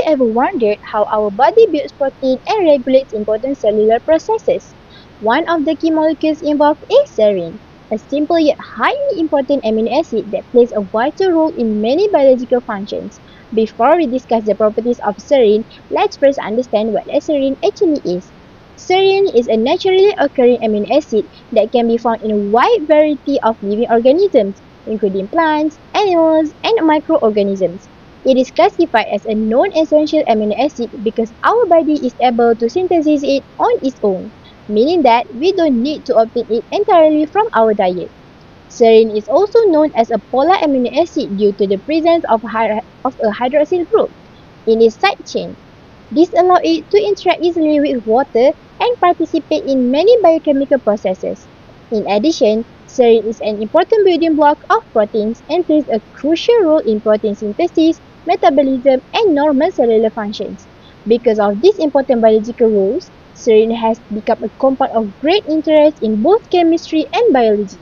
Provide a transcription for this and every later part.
ever wondered how our body builds protein and regulates important cellular processes? One of the key molecules involved is serine, a simple yet highly important amino acid that plays a vital role in many biological functions. Before we discuss the properties of serine, let's first understand what a serine actually is. Serine is a naturally occurring amino acid that can be found in a wide variety of living organisms, including plants, animals, and microorganisms. It is classified as a non-essential amino acid because our body is able to synthesize it on its own, meaning that we don't need to obtain it entirely from our diet. Serine is also known as a polar amino acid due to the presence of a hydroxyl group in its side chain. This allows it to interact easily with water and participate in many biochemical processes. In addition, serine is an important building block of proteins and plays a crucial role in protein synthesis, metabolism, and normal cellular functions. Because of these important biological roles, serine has become a compound of great interest in both chemistry and biology.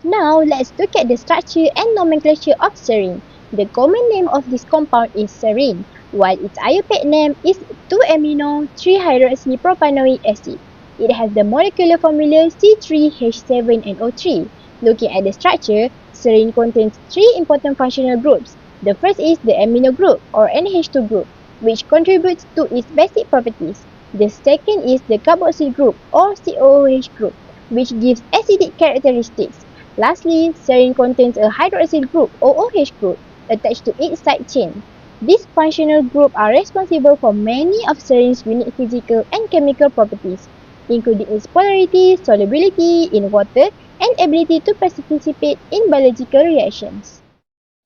Now, let's look at the structure and nomenclature of serine. The common name of this compound is serine, while its IUPAC name is 2-amino-3-hydroxypropanoic acid. It has the molecular formula C3H7NO3. Looking at the structure, serine contains three important functional groups. The first is the amino group, or NH2 group, which contributes to its basic properties. The second is the carboxyl group, or COOH group, which gives acidic characteristics. Lastly, serine contains a hydroxyl group or OH group attached to its side chain. These functional groups are responsible for many of serine's unique physical and chemical properties, including its polarity, solubility in water, and ability to participate in biological reactions.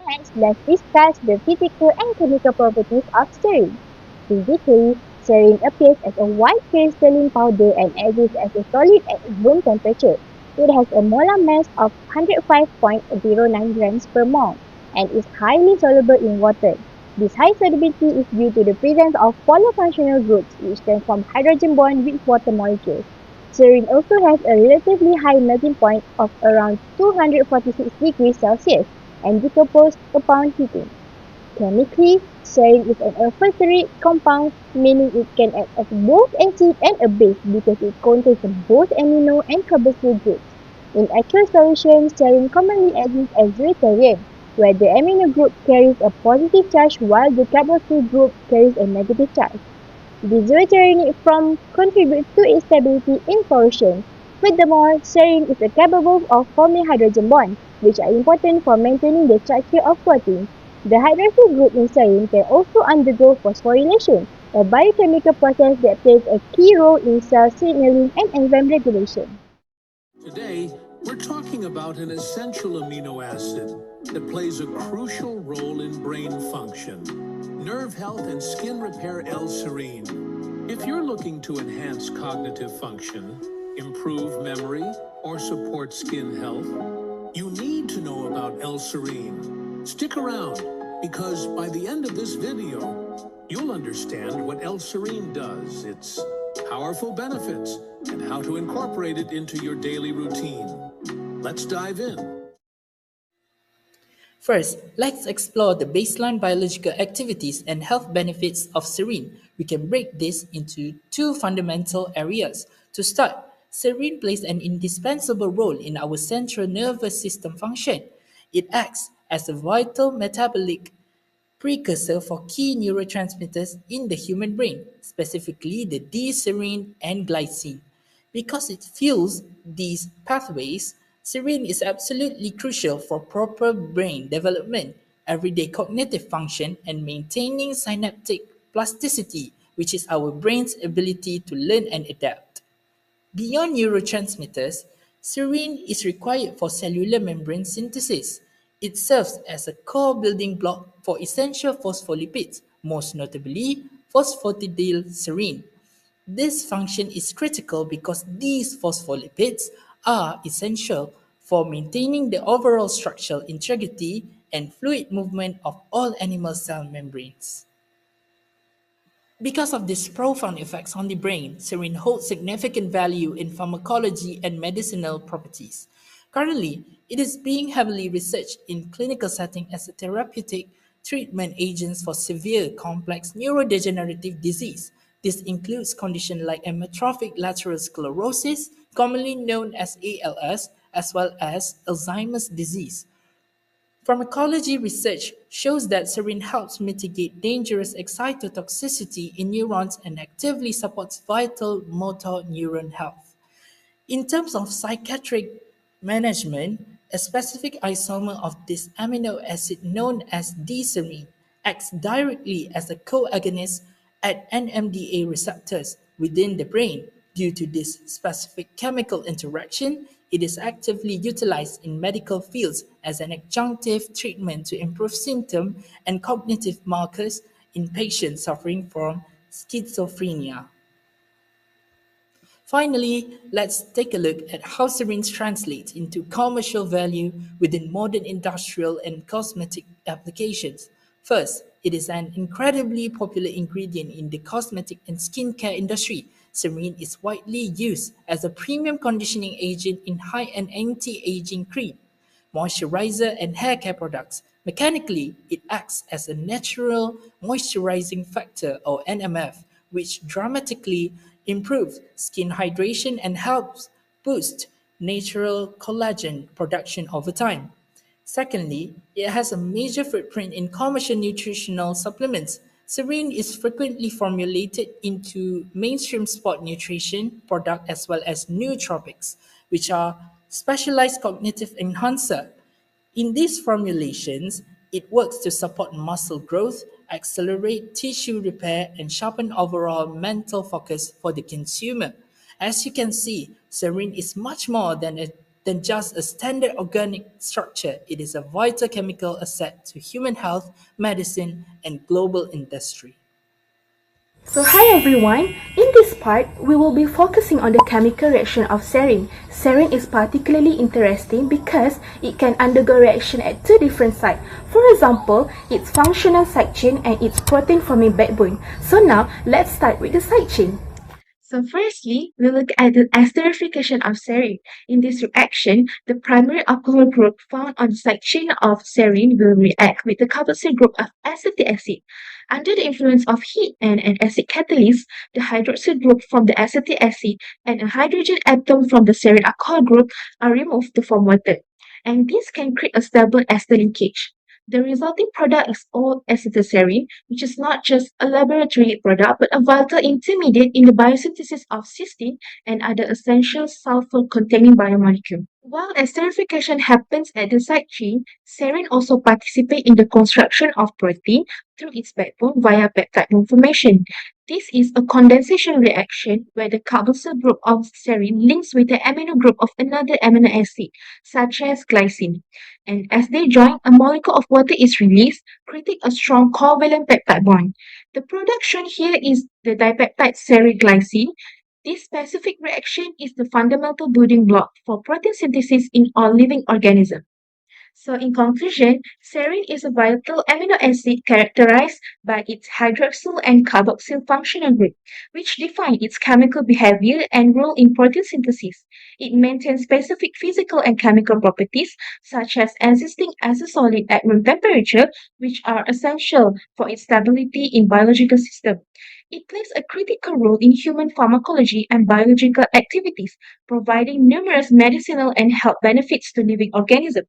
Next, let's discuss the physical and chemical properties of serine. Physically, serine appears as a white crystalline powder and exists as a solid at room temperature. It has a molar mass of 105.09 grams per mole and is highly soluble in water. This high solubility is due to the presence of polar functional groups which transform hydrogen bond with water molecules. Serine also has a relatively high melting point of around 246 degrees Celsius and decomposes upon heating. Chemically, serine is an alpha-steric compound, meaning it can act as both acid and a base because it contains both amino and carboxyl groups. In aqueous solution, serine commonly exists as deuterium, where the amino group carries a positive charge while the carboxyl group carries a negative charge. This deuterionic form contributes to its stability in solution. Furthermore, serine is capable of forming hydrogen bonds, which are important for maintaining the structure of proteins. The hydroxyl group in serine can also undergo phosphorylation, a biochemical process that plays a key role in cell signaling and enzyme regulation. Today, we're talking about an essential amino acid that plays a crucial role in brain function, nerve health, and skin repair, L-serine. If you're looking to enhance cognitive function, improve memory, or support skin health, you need to know about L-serine. Stick around, because by the end of this video, you'll understand what L-serine does, its powerful benefits, and how to incorporate it into your daily routine. Let's dive in. First, let's explore the baseline biological activities and health benefits of serine. We can break this into two fundamental areas. To start, serine plays an indispensable role in our central nervous system function. It acts as a vital metabolic precursor for key neurotransmitters in the human brain, specifically the D-serine and glycine. Because it fuels these pathways, serine is absolutely crucial for proper brain development, everyday cognitive function, and maintaining synaptic plasticity, which is our brain's ability to learn and adapt. Beyond neurotransmitters, serine is required for cellular membrane synthesis. It serves as a core building block for essential phospholipids, most notably phosphatidylserine. This function is critical because these phospholipids are essential for maintaining the overall structural integrity and fluid movement of all animal cell membranes. Because of these profound effects on the brain, serine holds significant value in pharmacology and medicinal properties. Currently, it is being heavily researched in clinical setting as a therapeutic treatment agents for severe complex neurodegenerative disease. This includes conditions like amyotrophic lateral sclerosis, commonly known as ALS, as well as Alzheimer's disease. Pharmacology research shows that serine helps mitigate dangerous excitotoxicity in neurons and actively supports vital motor neuron health. In terms of psychiatric management, a specific isomer of this amino acid known as D-serine acts directly as a co-agonist at NMDA receptors within the brain. Due to this specific chemical interaction, it is actively utilized in medical fields as an adjunctive treatment to improve symptom and cognitive markers in patients suffering from schizophrenia. Finally, let's take a look at how serines translate into commercial value within modern industrial and cosmetic applications. First, it is an incredibly popular ingredient in the cosmetic and skincare industry. Serine is widely used as a premium conditioning agent in high-end anti-aging cream, moisturizer, and hair care products. Mechanically, it acts as a natural moisturizing factor or NMF, which dramatically improves skin hydration and helps boost natural collagen production over time. Secondly, it has a major footprint in commercial nutritional supplements. Serene is frequently formulated into mainstream sport nutrition products as well as nootropics, which are specialized cognitive enhancer. In these formulations, it works to support muscle growth, accelerate tissue repair, and sharpen overall mental focus for the consumer. As you can see, serine is much more than just a standard organic structure. It is a vital chemical asset to human health, medicine, and global industry. So hi everyone, in this part, we will be focusing on the chemical reaction of serine. Serine is particularly interesting because it can undergo reaction at two different sites. For example, its functional side chain and its protein forming backbone. So now, let's start with the side chain. So firstly, we look at the esterification of serine. In this reaction, the primary alcohol group found on the side chain of serine will react with the carboxyl group of acetic acid. Under the influence of heat and an acid catalyst, the hydroxyl group from the acetic acid and a hydrogen atom from the serine alcohol group are removed to form water. And this can create a stable ester linkage. The resulting product is all acetylserine, which is not just a laboratory product but a vital intermediate in the biosynthesis of cysteine and other essential sulfur-containing biomolecules. While esterification happens at the side chain, serine also participates in the construction of protein through its backbone via peptide bond formation. This is a condensation reaction where the carboxyl group of serine links with the amino group of another amino acid, such as glycine. And as they join, a molecule of water is released, creating a strong covalent peptide bond. The product shown here is the dipeptide serine glycine. This specific reaction is the fundamental building block for protein synthesis in all living organisms. So in conclusion, serine is a vital amino acid characterized by its hydroxyl and carboxyl functional group, which define its chemical behavior and role in protein synthesis. It maintains specific physical and chemical properties such as existing as a solid at room temperature, which are essential for its stability in biological system. It plays a critical role in human pharmacology and biological activities, providing numerous medicinal and health benefits to living organisms.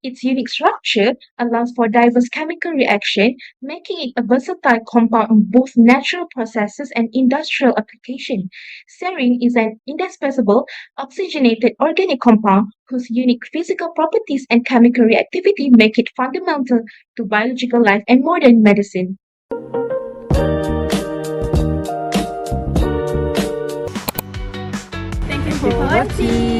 Its unique structure allows for diverse chemical reaction, making it a versatile compound in both natural processes and industrial application. Serine is an indispensable oxygenated organic compound whose unique physical properties and chemical reactivity make it fundamental to biological life and modern medicine. Thank you for watching.